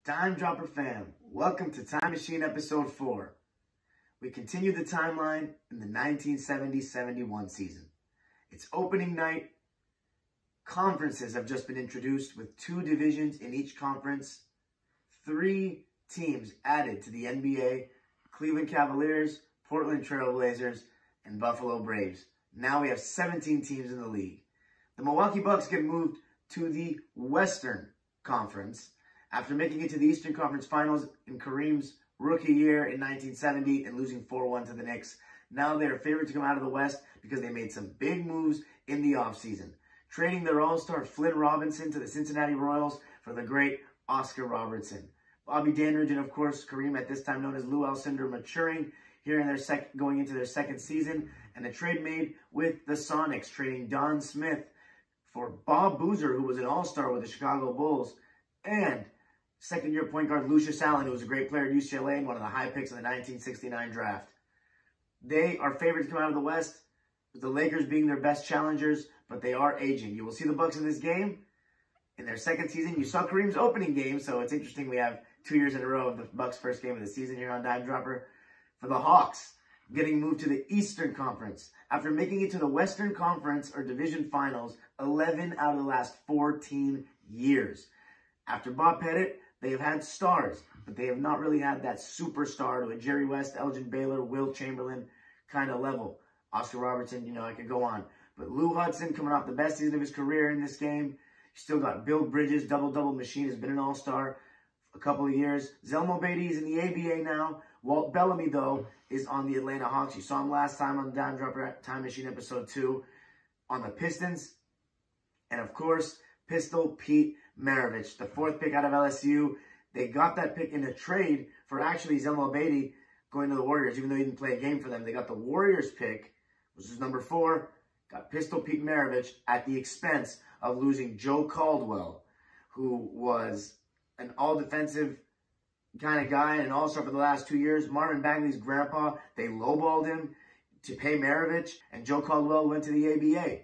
Dime Dropper fam, welcome to Time Machine Episode 4. We continue the timeline in the 1970-71 season. It's opening night. Conferences have just been introduced with 2 divisions in each conference. 3 teams added to the NBA, Cleveland Cavaliers, Portland Trail Blazers, and Buffalo Braves. Now we have 17 teams in the league. The Milwaukee Bucks get moved to the Western Conference after making it to the Eastern Conference Finals in Kareem's rookie year in 1970 and losing 4-1 to the Knicks. Now they're favored to come out of the West because they made some big moves in the offseason, trading their All-Star Flynn Robinson to the Cincinnati Royals for the great Oscar Robertson. Bobby Dandridge and, of course, Kareem, at this time known as Lou Alcindor, maturing here in their going into their second season, and a trade made with the Sonics, trading Don Smith for Bob Boozer, who was an All-Star with the Chicago Bulls, and second-year point guard Lucius Allen, who was a great player at UCLA and one of the high picks in the 1969 draft. They are favored to come out of the West, with the Lakers being their best challengers, but they are aging. You will see the Bucks in this game in their second season. You saw Kareem's opening game, so it's interesting we have 2 years in a row of the Bucks' first game of the season here on Dime Dropper. For the Hawks, getting moved to the Eastern Conference after making it to the Western Conference or Division Finals 11 out of the last 14 years. After Bob Pettit, they have had stars, but they have not really had that superstar to a Jerry West, Elgin Baylor, Wilt Chamberlain kind of level. Oscar Robertson, I could go on. But Lou Hudson coming off the best season of his career in this game. You still got Bill Bridges, double-double machine, has been an all-star a couple of years. Zelmo Beatty is in the ABA now. Walt Bellamy, though, is on the Atlanta Hawks. You saw him last time on the Dime Dropper Time Machine Episode 2 on the Pistons. And, of course, Pistol Pete Maravich, the 4th pick out of LSU. They got that pick in a trade for actually Zelmo Beatty going to the Warriors, even though he didn't play a game for them. They got the Warriors pick, which is number 4, got Pistol Pete Maravich at the expense of losing Joe Caldwell, who was an all-defensive kind of guy and an all-star for the last 2 years. Marvin Bagley's grandpa, they lowballed him to pay Maravich, and Joe Caldwell went to the ABA.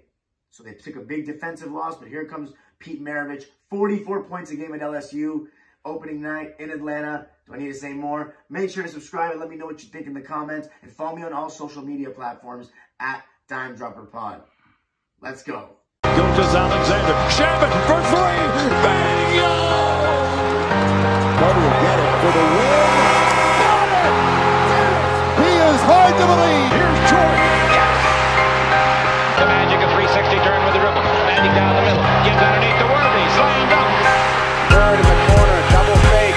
So they took a big defensive loss, but here comes Pete Maravich, 44 points a game at LSU, opening night in Atlanta. Do I need to say more? Make sure to subscribe and let me know what you think in the comments, and follow me on all social media platforms at Dime Dropper Pod. Let's go. Lucius Alexander, Shabbat for 3, bingo! Carter will get it for the win. Got it! He is hard to believe. Here's Jordan. The Magic, a 360 turn with the dribble. Magic down the middle. Gives underneath the Worthy. Slam dunk. Third in the corner. Double fake.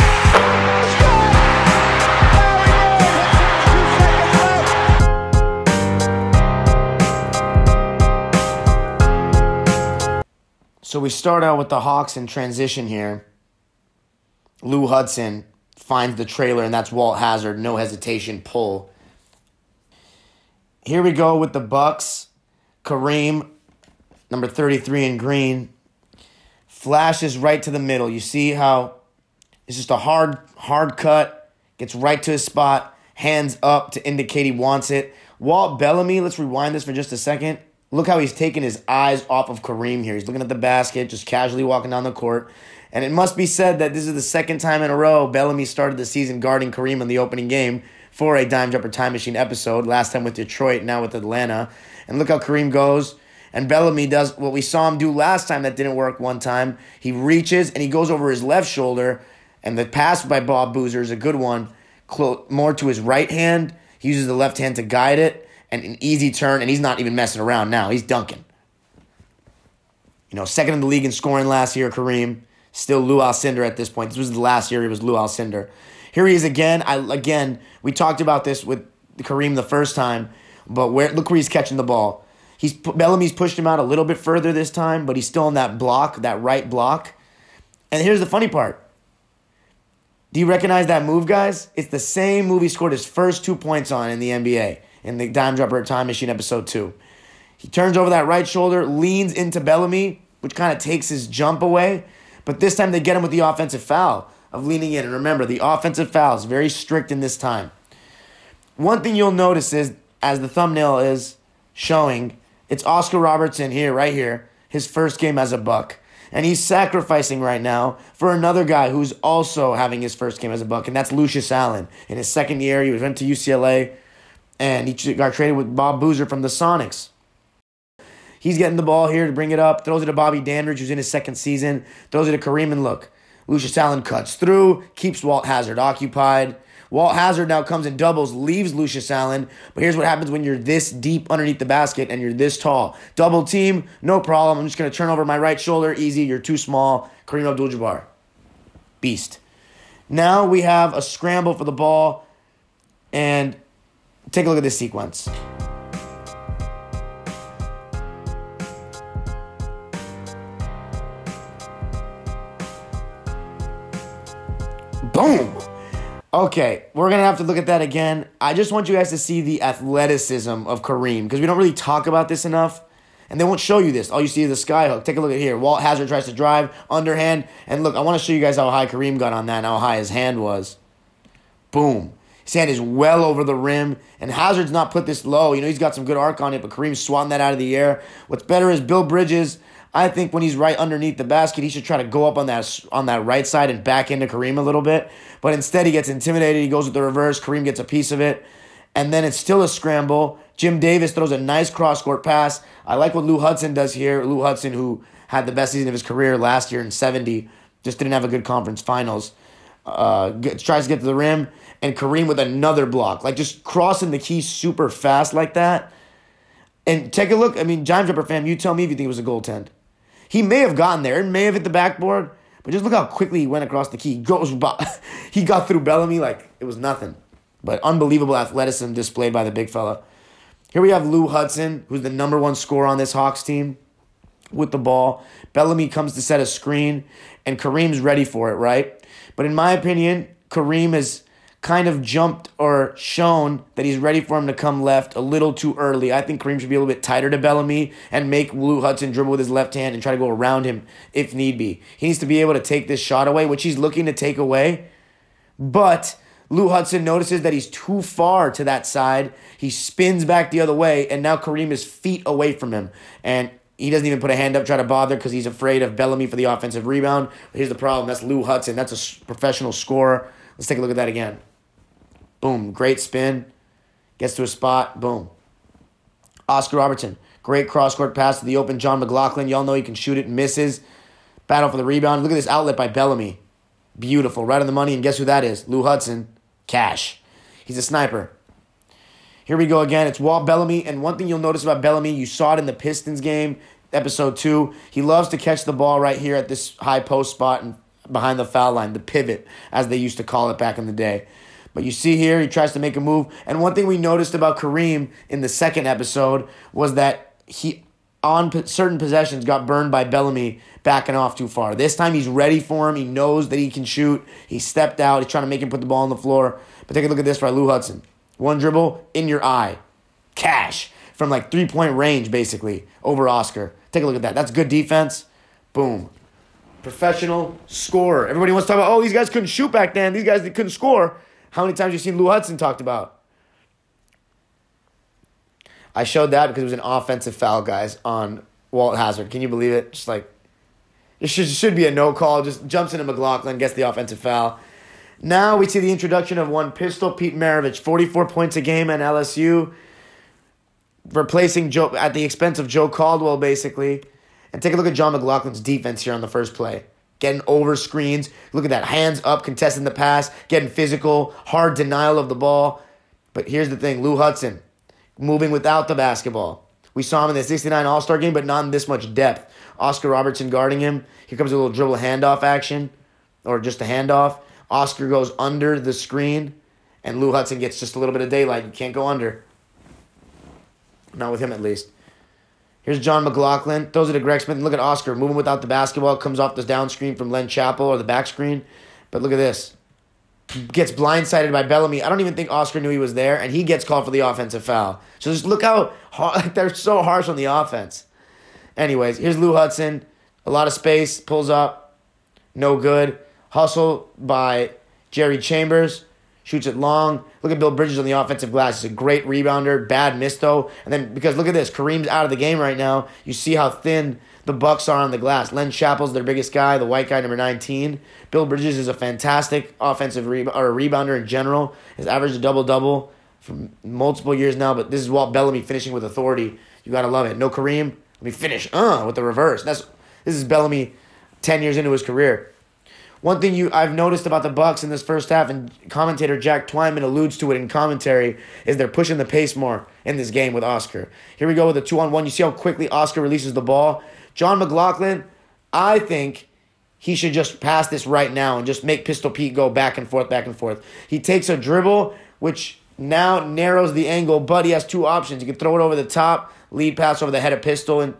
So we start out with the Hawks in transition here. Lou Hudson finds the trailer, and that's Walt Hazzard. No hesitation, pull. Here we go with the Bucks. Kareem, number 33 in green, flashes right to the middle. You see how it's just a hard cut. Gets right to his spot. Hands up to indicate he wants it. Walt Bellamy, let's rewind this for just a second. Look how he's taking his eyes off of Kareem here. He's looking at the basket, just casually walking down the court. And it must be said that this is the second time in a row Bellamy started the season guarding Kareem in the opening game for a Dime Dropper Time Machine episode. Last time with Detroit, now with Atlanta. And look how Kareem goes. And Bellamy does what we saw him do last time that didn't work one time. He reaches and he goes over his left shoulder. And the pass by Bob Boozer is a good one. More to his right hand. He uses the left hand to guide it. And an easy turn, and he's not even messing around now. He's dunking. Second in the league in scoring last year, Kareem. Still Lou Alcindor at this point. This was the last year he was Lou Alcindor. Here he is again. We talked about this with Kareem the first time, but look where he's catching the ball. Bellamy's pushed him out a little bit further this time, but he's still in that block, that right block. And here's the funny part. Do you recognize that move, guys? It's the same move he scored his first 2 points on in the NBA. In the Dime Dropper Time Machine Episode 2. He turns over that right shoulder, leans into Bellamy, which kind of takes his jump away. But this time they get him with the offensive foul of leaning in. And remember, the offensive foul is very strict in this time. One thing you'll notice is, as the thumbnail is showing, it's Oscar Robertson here, right here, his first game as a Buck. And he's sacrificing right now for another guy who's also having his first game as a Buck, and that's Lucius Allen. In his second year, he went to UCLA, and he got traded with Bob Boozer from the Sonics. He's getting the ball here to bring it up, throws it to Bobby Dandridge, who's in his second season, throws it to Kareem, and look. Lucius Allen cuts through, keeps Walt Hazard occupied. Walt Hazard now comes and doubles, leaves Lucius Allen. But here's what happens when you're this deep underneath the basket and you're this tall. Double team, no problem. I'm just going to turn over my right shoulder. Easy, you're too small. Kareem Abdul-Jabbar. Beast. Now we have a scramble for the ball. And take a look at this sequence. Boom. Okay, we're going to have to look at that again. I just want you guys to see the athleticism of Kareem because we don't really talk about this enough, and they won't show you this. All you see is the sky hook. Take a look at here. Walt Hazard tries to drive, underhand, and look, I want to show you guys how high Kareem got on that and how high his hand was. Boom. His hand is well over the rim, and Hazard's not put this low. You know, he's got some good arc on it, but Kareem's swatting that out of the air. What's better is Bill Bridges. I think when he's right underneath the basket, he should try to go up on that right side and back into Kareem a little bit. But instead, he gets intimidated. He goes with the reverse. Kareem gets a piece of it. And then it's still a scramble. Jim Davis throws a nice cross-court pass. I like what Lou Hudson does here. Lou Hudson, who had the best season of his career last year in 70, just didn't have a good conference finals. Tries to get to the rim. And Kareem with another block. Like just crossing the key super fast like that. And take a look. I mean, Giant Jumper fam, you tell me if you think it was a goaltend. He may have gotten there. It may have hit the backboard. But just look how quickly he went across the key. He got through Bellamy like it was nothing. But unbelievable athleticism displayed by the big fella. Here we have Lou Hudson, who's the number one scorer on this Hawks team, with the ball. Bellamy comes to set a screen, and Kareem's ready for it, right? But in my opinion, Kareem has kind of jumped or shown that he's ready for him to come left a little too early. I think Kareem should be a little bit tighter to Bellamy and make Lou Hudson dribble with his left hand and try to go around him if need be. He needs to be able to take this shot away, which he's looking to take away. But Lou Hudson notices that he's too far to that side. He spins back the other way, and now Kareem is feet away from him. And he doesn't even put a hand up, try to bother because he's afraid of Bellamy for the offensive rebound. But here's the problem. That's Lou Hudson. That's a professional scorer. Let's take a look at that again. Boom. Great spin. Gets to a spot. Boom. Oscar Robertson. Great cross-court pass to the open John Mclaughlin. Y'all know he can shoot it. Misses. Battle for the rebound. Look at this outlet by Bellamy. Beautiful. Right on the money. And guess who that is? Lou Hudson. Cash. He's a sniper. Here we go again. It's Walt Bellamy. And one thing you'll notice about Bellamy, you saw it in the Pistons game, episode 2. He loves to catch the ball right here at this high post spot and behind the foul line, the pivot, as they used to call it back in the day. But you see here, he tries to make a move. And one thing we noticed about Kareem in the second episode was that he, on certain possessions, got burned by Bellamy backing off too far. This time he's ready for him. He knows that he can shoot. He stepped out. He's trying to make him put the ball on the floor. But take a look at this by Lou Hudson. One dribble, in your eye. Cash. From like 3-point range, basically, over Oscar. Take a look at that. That's good defense. Boom. Professional scorer. Everybody wants to talk about, oh, these guys couldn't shoot back then. These guys, they couldn't score. How many times have you seen Lou Hudson talked about? I showed that because it was an offensive foul, guys, on Walt Hazard. Can you believe it? Just like, it should be a no call. Just jumps into Mclaughlin, gets the offensive foul. Now we see the introduction of one Pistol Pete Maravich, 44 points a game at LSU, replacing Joe at the expense of Joe Caldwell, basically. And take a look at John McLaughlin's defense here on the first play. Getting over screens. Look at that. Hands up, contesting the pass, getting physical, hard denial of the ball. But here's the thing. Lou Hudson, moving without the basketball. We saw him in the 69 All Star game, but not in this much depth. Oscar Robertson guarding him. Here comes a little dribble handoff action, or just a handoff. Oscar goes under the screen, and Lou Hudson gets just a little bit of daylight. You can't go under. Not with him, at least. Here's John McLaughlin. Throws it to Greg Smith. And look at Oscar moving without the basketball. Comes off the down screen from Len Chappell or the back screen. But look at this. Gets blindsided by Bellamy. I don't even think Oscar knew he was there. And he gets called for the offensive foul. So just look how they're so harsh on the offense. Anyways, here's Lou Hudson. A lot of space. Pulls up. No good. Hustle by Jerry Chambers. Shoots it long. Look at Bill Bridges on the offensive glass. He's a great rebounder. Bad miss, though. And then, because look at this. Kareem's out of the game right now. You see how thin the Bucks are on the glass. Len Chappell's their biggest guy, the white guy, number 19. Bill Bridges is a fantastic offensive rebounder in general. Has averaged a double-double for multiple years now, but this is Walt Bellamy finishing with authority. You got to love it. No Kareem. Let me finish with the reverse. This is Bellamy 10 years into his career. One thing I've noticed about the Bucks in this first half, and commentator Jack Twyman alludes to it in commentary, is they're pushing the pace more in this game with Oscar. Here we go with a 2-on-1. You see how quickly Oscar releases the ball. John Mclaughlin, I think he should just pass this right now and just make Pistol Pete go back and forth, back and forth. He takes a dribble, which now narrows the angle, but he has two options. You can throw it over the top, lead pass over the head of Pistol and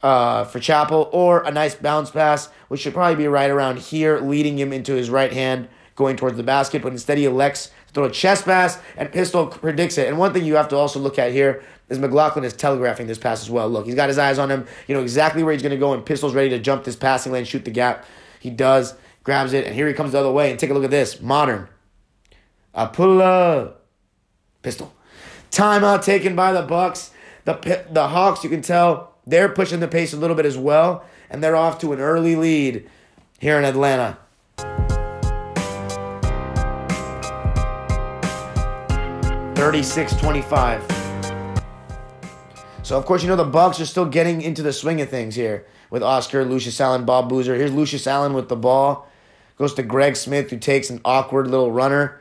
for Chappell, or a nice bounce pass, which should probably be right around here, leading him into his right hand, going towards the basket, but instead he elects to throw a chest pass, and Pistol predicts it. And one thing you have to also look at here is Mclaughlin is telegraphing this pass as well. Look, he's got his eyes on him. You know exactly where he's going to go, and Pistol's ready to jump this passing lane, shoot the gap. He does, grabs it, and here he comes the other way. And take a look at this. Modern. A pull-up. Pistol. Timeout taken by the Bucks. The Hawks, you can tell, they're pushing the pace a little bit as well, and they're off to an early lead here in Atlanta. $36-25. So, of course, you know the Bucks are still getting into the swing of things here with Oscar, Lucius Allen, Bob Boozer. Here's Lucius Allen with the ball. Goes to Greg Smith, who takes an awkward little runner.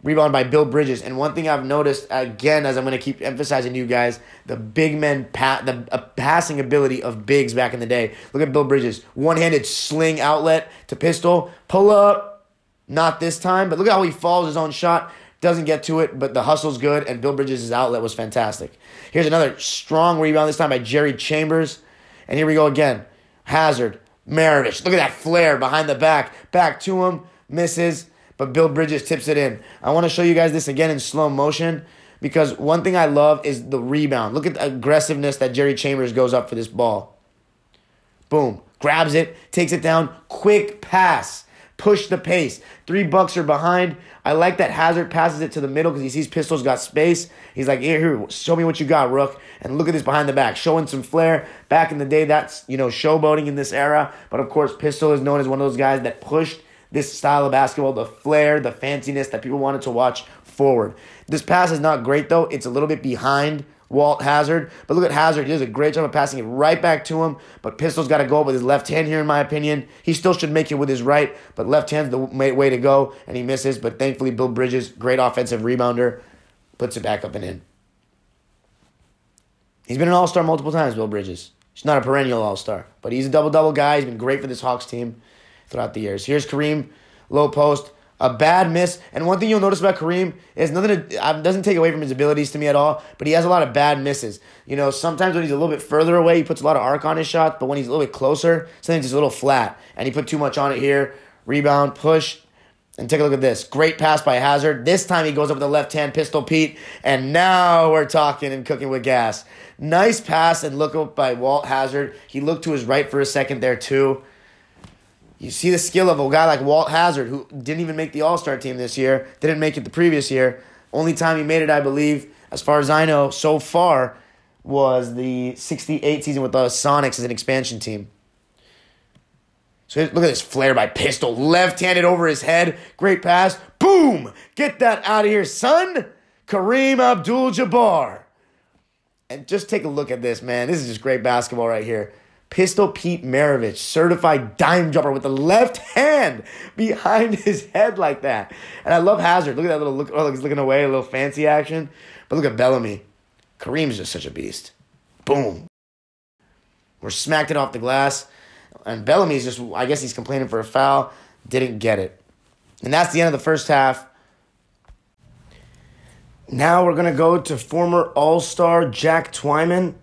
Rebound by Bill Bridges. And one thing I've noticed, again, as I'm going to keep emphasizing to you guys, the big men, the passing ability of bigs back in the day. Look at Bill Bridges. One-handed sling outlet to Pistol. Pull up. Not this time, but look at how he follows his own shot. Doesn't get to it, but the hustle's good, and Bill Bridges' outlet was fantastic. Here's another strong rebound, this time by Jerry Chambers. And here we go again. Hazard. Maravich. Look at that flare behind the back. Back to him. Misses. But Bill Bridges tips it in. I want to show you guys this again in slow motion because one thing I love is the rebound. Look at the aggressiveness that Jerry Chambers goes up for this ball. Boom. Grabs it, takes it down, quick pass. Push the pace. 3 Bucks are behind. I like that Hazard passes it to the middle because he sees Pistol's got space. He's like, here, show me what you got, Rook. And look at this behind the back, showing some flair. Back in the day, that's, showboating in this era. But, of course, Pistol is known as one of those guys that pushed this style of basketball, the flair, the fanciness that people wanted to watch forward. This pass is not great, though. It's a little bit behind Walt Hazard. But look at Hazard. He does a great job of passing it right back to him. But Pistol's got to go up with his left hand here, in my opinion. He still should make it with his right, but left hand's the way to go, and he misses. But thankfully, Bill Bridges, great offensive rebounder, puts it back up and in. He's been an all-star multiple times, Bill Bridges. He's not a perennial all-star, but he's a double-double guy. He's been great for this Hawks team throughout the years. Here's Kareem, low post, a bad miss. And one thing you'll notice about Kareem is doesn't take away from his abilities to me at all, but he has a lot of bad misses. Sometimes when he's a little bit further away, he puts a lot of arc on his shot, but when he's a little bit closer, sometimes he's a little flat. And he put too much on it here. Rebound, push, and take a look at this. Great pass by Hazard. This time he goes up with the left hand, Pistol Pete, and now we're talking and cooking with gas. Nice pass and look up by Walt Hazard. He looked to his right for a second there too. You see the skill of a guy like Walt Hazard, who didn't even make the All-Star team this year, didn't make it the previous year. Only time he made it, I believe, as far as I know, so far, was the 68 season with the Sonics as an expansion team. So look at this flare by Pistol, left-handed over his head. Great pass. Boom! Get that out of here, son! Kareem Abdul-Jabbar. And just take a look at this, man. This is just great basketball right here. Pistol Pete Maravich, certified dime jumper with the left hand behind his head like that. And I love Hazard. Look at that little look. Oh, look, he's looking away, a little fancy action. But look at Bellamy. Kareem's just such a beast. Boom. We're smacked it off the glass. And Bellamy's just, I guess he's complaining for a foul. Didn't get it. And that's the end of the first half. Now we're going to go to former All-Star Jack Twyman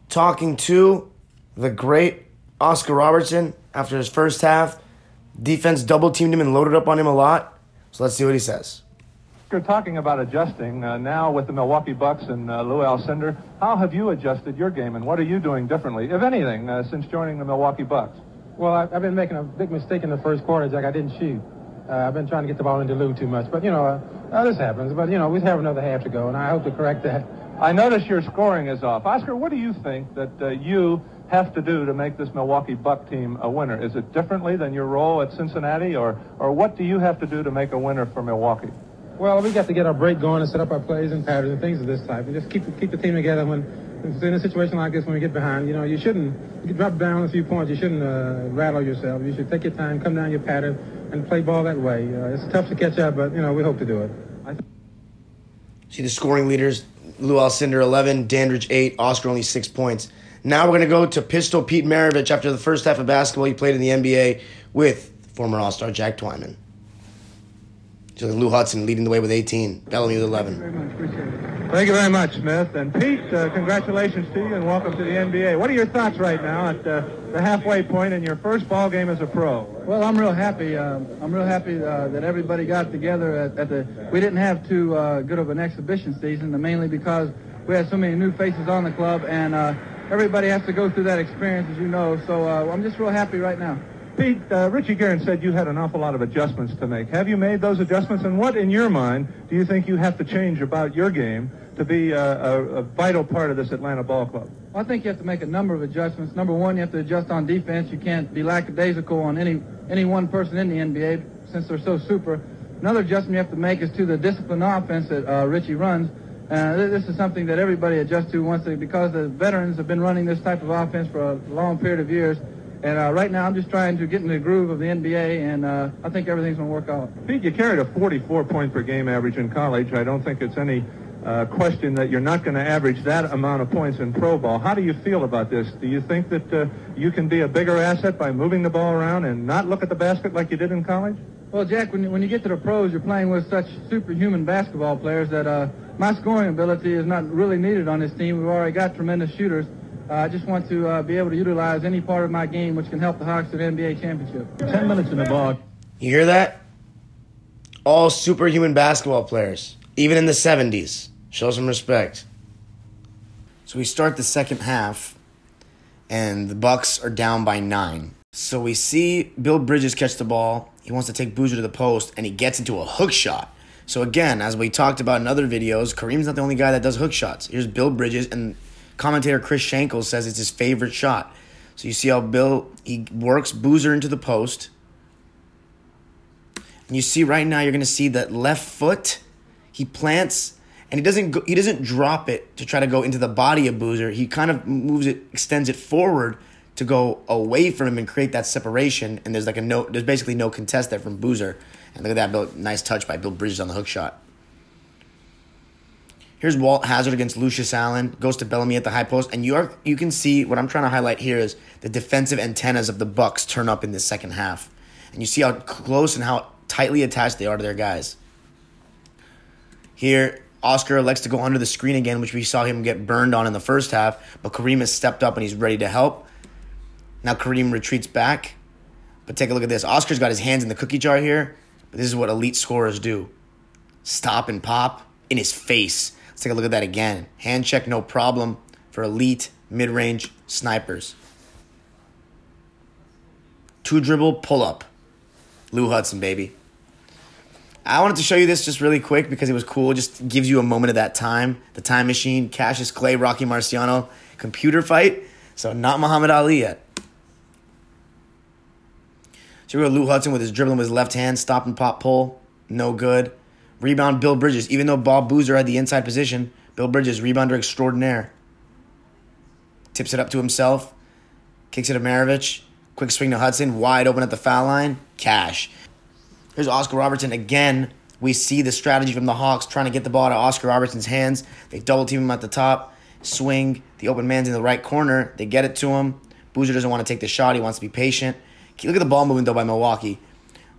talking to the great Oscar Robertson after his first half. Defense double-teamed him and loaded up on him a lot. So let's see what he says. You're talking about adjusting now with the Milwaukee Bucks and Lou Alcindor. How have you adjusted your game, and what are you doing differently, if anything, since joining the Milwaukee Bucks? Well, I've been making a big mistake in the first quarter, Jack. I didn't shoot. I've been trying to get the ball into Lou too much. But, this happens. But, we have another half to go, and I hope to correct that. I notice your scoring is off. Oscar, what do you think that you have to do to make this Milwaukee Buck team a winner? Is it differently than your role at Cincinnati, or what do you have to do to make a winner for Milwaukee? Well, we got to get our break going and set up our plays and patterns and things of this type, and just keep the team together when in a situation like this when we get behind. You know, you drop down a few points. You shouldn't rattle yourself. You should take your time, come down your pattern, and play ball that way. It's tough to catch up, but we hope to do it. See the scoring leaders: Lou Alcindor 11, Dandridge 8, Oscar only 6 points. Now we're going to go to Pistol Pete Maravich after the first half of basketball he played in the NBA with former All Star Jack Twyman. So Lou Hudson leading the way with 18, Bellamy with 11. Very much, appreciate it. Thank you very much, Smith. And Pete, congratulations to you and welcome to the NBA. What are your thoughts right now at the halfway point in your first ball game as a pro? Well, I'm real happy. That everybody got together we didn't have too good of an exhibition season, mainly because we had so many new faces on the club, and everybody has to go through that experience, as you know. So I'm just real happy right now. Pete, Richie Guerin said you had an awful lot of adjustments to make. Have you made those adjustments? And what, in your mind, do you think you have to change about your game to be a vital part of this Atlanta ball club? Well, I think you have to make a number of adjustments. Number one, you have to adjust on defense. You can't be lackadaisical on any one person in the NBA since they're so super. Another adjustment you have to make is to the disciplined offense that Richie runs. This is something that everybody adjusts to because the veterans have been running this type of offense for a long period of years. And right now I'm just trying to get in the groove of the NBA, and I think everything's going to work out. Pete, you carried a 44-point-per-game average in college. I don't think it's any question that you're not going to average that amount of points in pro ball. How do you feel about this? Do you think that you can be a bigger asset by moving the ball around and not look at the basket like you did in college? Well, Jack, when you get to the pros, you're playing with such superhuman basketball players that my scoring ability is not really needed on this team. We've already got tremendous shooters. I just want to be able to utilize any part of my game which can help the Hawks to the NBA championship. 10 minutes in the ball. You hear that? All superhuman basketball players, even in the 70s. Show some respect. So we start the second half, and the Bucks are down by 9. So we see Bill Bridges catch the ball. He wants to take Boozer to the post, and he gets into a hook shot. So again, as we talked about in other videos, Kareem's not the only guy that does hook shots. Here's Bill Bridges, and commentator Chris Schenkel says it's his favorite shot. So you see how he works Boozer into the post. And you see right now, you're going to see that left foot, he plants, and he doesn't drop it to try to go into the body of Boozer. He kind of moves it, extends it forward to go away from him and create that separation. And there's basically no contest there from Boozer. And look at that, nice touch by Bill Bridges on the hook shot. Here's Walt Hazard against Lucius Allen. Goes to Bellamy at the high post. And you can see what I'm trying to highlight here is the defensive antennas of the Bucks turn up in the second half. And you see how close and how tightly attached they are to their guys. Here, Oscar elects to go under the screen again, which we saw him get burned on in the first half. But Kareem has stepped up and he's ready to help. Now Kareem retreats back. But take a look at this. Oscar's got his hands in the cookie jar here. But this is what elite scorers do. Stop and pop in his face. Let's take a look at that again. Hand check, no problem for elite mid-range snipers. 2-dribble pull-up. Lou Hudson, baby. I wanted to show you this just really quick because it was cool. It just gives you a moment of that time. The time machine, Cassius Clay, Rocky Marciano, computer fight. So not Muhammad Ali yet. So we go Lou Hudson with his dribbling with his left hand. Stop and pop pull. No good. Rebound, Bill Bridges. Even though Bob Boozer had the inside position, Bill Bridges, rebounder extraordinaire. Tips it up to himself. Kicks it to Maravich. Quick swing to Hudson. Wide open at the foul line. Cash. Here's Oscar Robertson. Again, we see the strategy from the Hawks trying to get the ball out of Oscar Robertson's hands. They double team him at the top. Swing. The open man's in the right corner. They get it to him. Boozer doesn't want to take the shot. He wants to be patient. Look at the ball movement, though, by Milwaukee.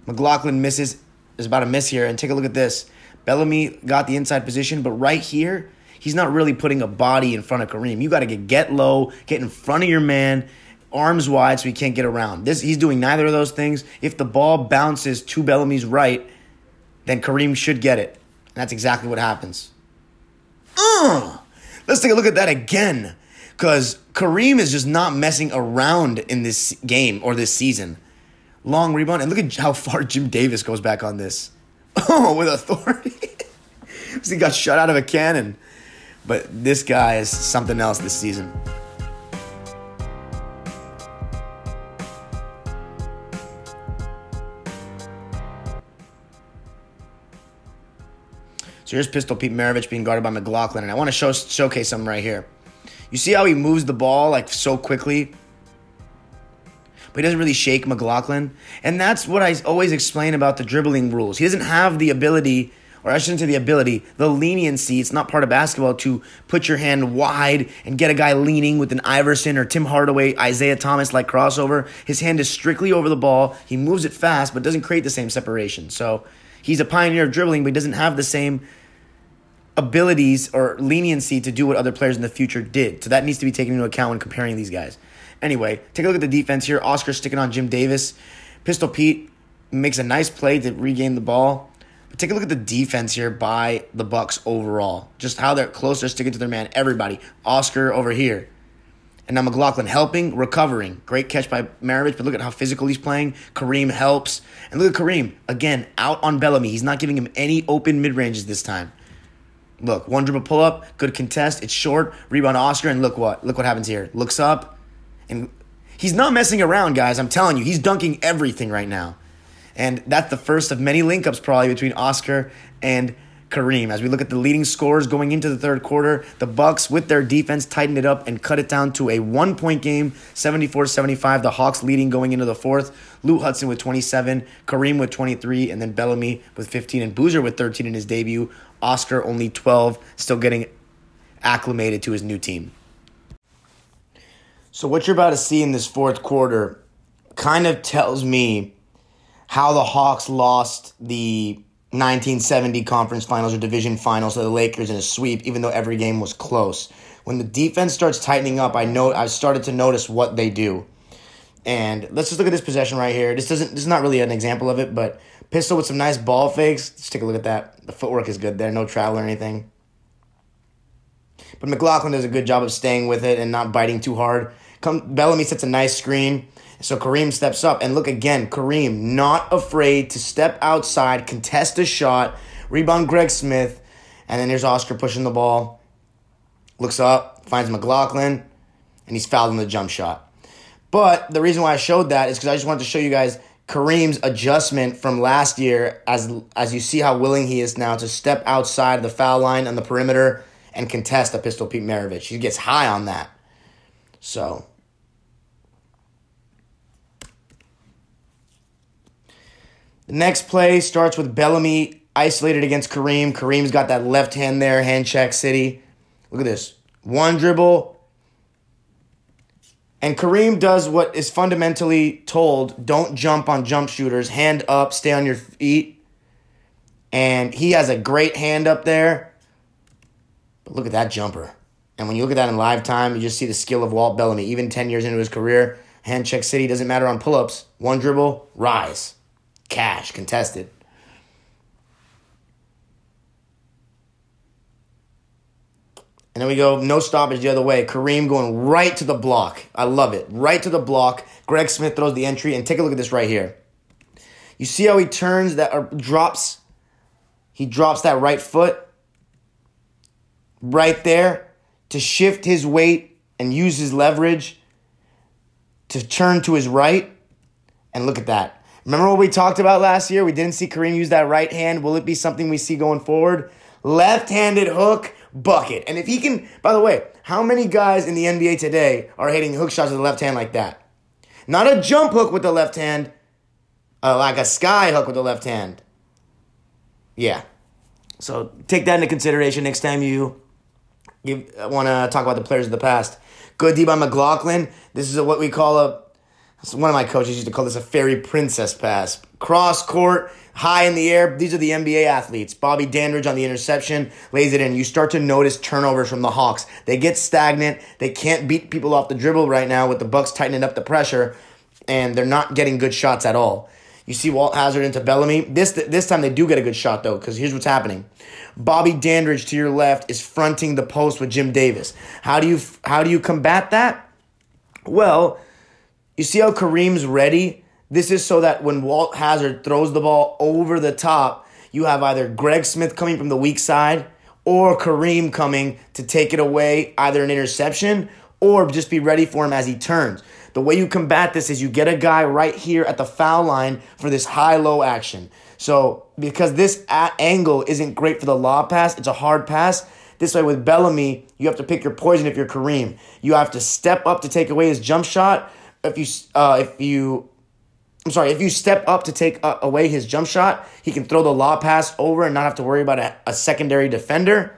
Mclaughlin misses. Is about to miss here. And take a look at this. Bellamy got the inside position, but right here, he's not really putting a body in front of Kareem. You got to get low, get in front of your man, arms wide so he can't get around. He's doing neither of those things. If the ball bounces to Bellamy's right, then Kareem should get it. And that's exactly what happens. Let's take a look at that again. Because Kareem is just not messing around in this game or this season. Long rebound. And look at how far Jim Davis goes back on this. Oh, with authority. He got shot out of a cannon. But this guy is something else this season. So here's Pistol Pete Maravich being guarded by Mclaughlin, and I want to showcase something right here. You see how he moves the ball like so quickly? But he doesn't really shake Mclaughlin. And that's what I always explain about the dribbling rules. He doesn't have the ability, or I shouldn't say the ability, the leniency, it's not part of basketball, to put your hand wide and get a guy leaning with an Iverson or Tim Hardaway, Isaiah Thomas-like crossover. His hand is strictly over the ball. He moves it fast, but doesn't create the same separation. So he's a pioneer of dribbling, but he doesn't have the same abilities or leniency to do what other players in the future did. So that needs to be taken into account when comparing these guys. Anyway, take a look at the defense here. Oscar sticking on Jim Davis. Pistol Pete makes a nice play to regain the ball. But take a look at the defense here by the Bucks overall. Just how they're close, they're sticking to their man. Everybody. Oscar over here. And now Mclaughlin helping, recovering. Great catch by Maravich, but look at how physical he's playing. Kareem helps. And look at Kareem, again, out on Bellamy. He's not giving him any open mid-ranges this time. Look, one dribble pull-up, good contest. It's short, rebound Oscar, and look what happens here. Looks up, and he's not messing around, guys. I'm telling you, he's dunking everything right now. And that's the first of many link-ups probably between Oscar and Kareem. As we look at the leading scores going into the third quarter, the Bucks, with their defense, tightened it up and cut it down to a one-point game, 74-75. The Hawks leading going into the fourth. Lou Hudson with 27, Kareem with 23, and then Bellamy with 15, and Boozer with 13 in his debut. Oscar only 12, still getting acclimated to his new team. So what you're about to see in this fourth quarter kind of tells me how the Hawks lost the 1970 conference finals or division finals to the Lakers in a sweep, even though every game was close. When the defense starts tightening up, I started to notice what they do. And let's just look at this possession right here. This is not really an example of it, but Pistol with some nice ball fakes. Let's take a look at that. The footwork is good there. No travel or anything. But Mclaughlin does a good job of staying with it and not biting too hard. Bellamy sets a nice screen. So Kareem steps up. And look again, Kareem not afraid to step outside, contest a shot, rebound Greg Smith. And then there's Oscar pushing the ball. Looks up, finds Mclaughlin, and he's fouled on the jump shot. But the reason why I showed that is because I just wanted to show you guys Kareem's adjustment from last year as you see how willing he is now to step outside the foul line on the perimeter and contest a Pistol Pete Maravich. He gets high on that. So the next play starts with Bellamy isolated against Kareem. Kareem's got that left hand there, hand check city. Look at this. One dribble. And Kareem does what is fundamentally told, don't jump on jump shooters, hand up, stay on your feet. And he has a great hand up there. But look at that jumper. And when you look at that in live time, you just see the skill of Walt Bellamy. Even 10 years into his career, hand check city, doesn't matter on pull-ups. One dribble, rise. Cash, contested. And then we go, no stoppage the other way. Kareem going right to the block. I love it. Right to the block. Greg Smith throws the entry. And take a look at this right here. You see how he turns that, or drops? He drops that right foot right there to shift his weight and use his leverage to turn to his right. And look at that. Remember what we talked about last year? We didn't see Kareem use that right hand. Will it be something we see going forward? Left-handed hook, bucket. And if he can, by the way, how many guys in the NBA today are hitting hook shots with the left hand like that? Not a jump hook with the left hand, like a sky hook with the left hand. Yeah. So take that into consideration next time you want to talk about the players of the past. Good D by Mclaughlin. This is what we call one of my coaches used to call this a fairy princess pass. Cross court, high in the air. These are the NBA athletes. Bobby Dandridge on the interception, lays it in. You start to notice turnovers from the Hawks. They get stagnant. They can't beat people off the dribble right now with the Bucks tightening up the pressure, and they're not getting good shots at all. You see Walt Hazard into Bellamy. This time they do get a good shot, though, because here's what's happening. Bobby Dandridge to your left is fronting the post with Jim Davis. How do you combat that? Well, you see how Kareem's ready? This is so that when Walt Hazard throws the ball over the top, you have either Greg Smith coming from the weak side or Kareem coming to take it away, either an interception or just be ready for him as he turns. The way you combat this is you get a guy right here at the foul line for this high-low action. So because this angle isn't great for the lob pass, it's a hard pass. This way with Bellamy, you have to pick your poison if you're Kareem. You have to step up to take away his jump shot. If you step up to take away his jump shot, he can throw the lob pass over and not have to worry about a secondary defender.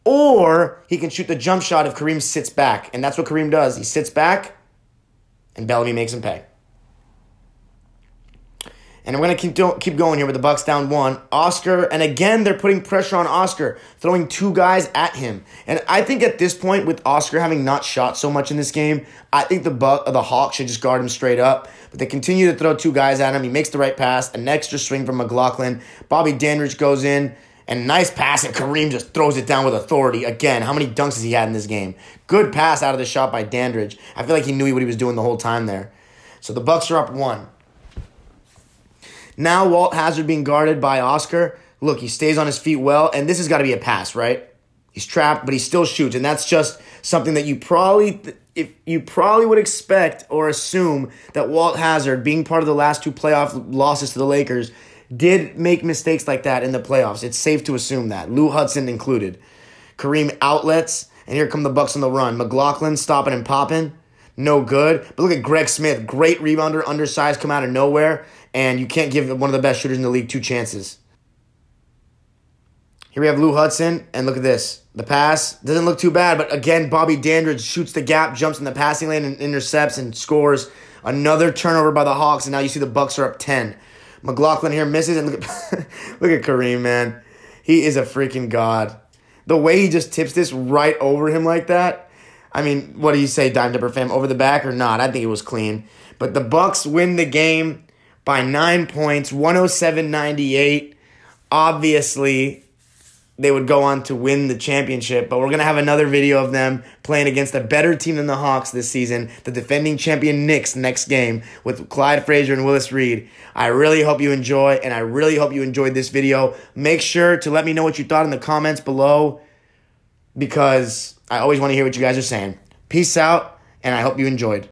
Or he can shoot the jump shot if Kareem sits back. And that's what Kareem does. He sits back, and Bellamy makes him pay. And I'm going to keep going here with the Bucks down 1. Oscar, and again, they're putting pressure on Oscar, throwing 2 guys at him. And I think at this point, with Oscar having not shot so much in this game, I think the Hawks should just guard him straight up. But they continue to throw 2 guys at him. He makes the right pass, an extra swing from Mclaughlin. Bobby Dandridge goes in, and nice pass, and Kareem just throws it down with authority. Again, how many dunks has he had in this game? Good pass out of the shot by Dandridge. I feel like he knew what he was doing the whole time there. So the Bucks are up 1. Now Walt Hazard being guarded by Oscar. Look, he stays on his feet well, and this has got to be a pass, right? He's trapped, but he still shoots, and that's just something that you probably would expect or assume that Walt Hazard, being part of the last 2 playoff losses to the Lakers, did make mistakes like that in the playoffs. It's safe to assume that. Lou Hudson included. Kareem outlets, and here come the Bucks on the run. Mclaughlin stopping and popping. No good. But look at Greg Smith. Great rebounder, undersized, come out of nowhere. And you can't give one of the best shooters in the league 2 chances. Here we have Lou Hudson, and look at this. The pass doesn't look too bad, but again, Bobby Dandridge shoots the gap, jumps in the passing lane, and intercepts and scores. Another turnover by the Hawks, and now you see the Bucks are up 10. Mclaughlin here misses, and look at Kareem, man. He is a freaking god. The way he just tips this right over him like that. I mean, what do you say, Dime Dipper fam? Over the back or not? I think it was clean. But the Bucks win the game by 9 points, 107-98. Obviously, they would go on to win the championship, but we're going to have another video of them playing against a better team than the Hawks this season, the defending champion Knicks next game with Clyde Frazier and Willis Reed. I really hope you enjoy, and I really hope you enjoyed this video. Make sure to let me know what you thought in the comments below, because I always want to hear what you guys are saying. Peace out, and I hope you enjoyed.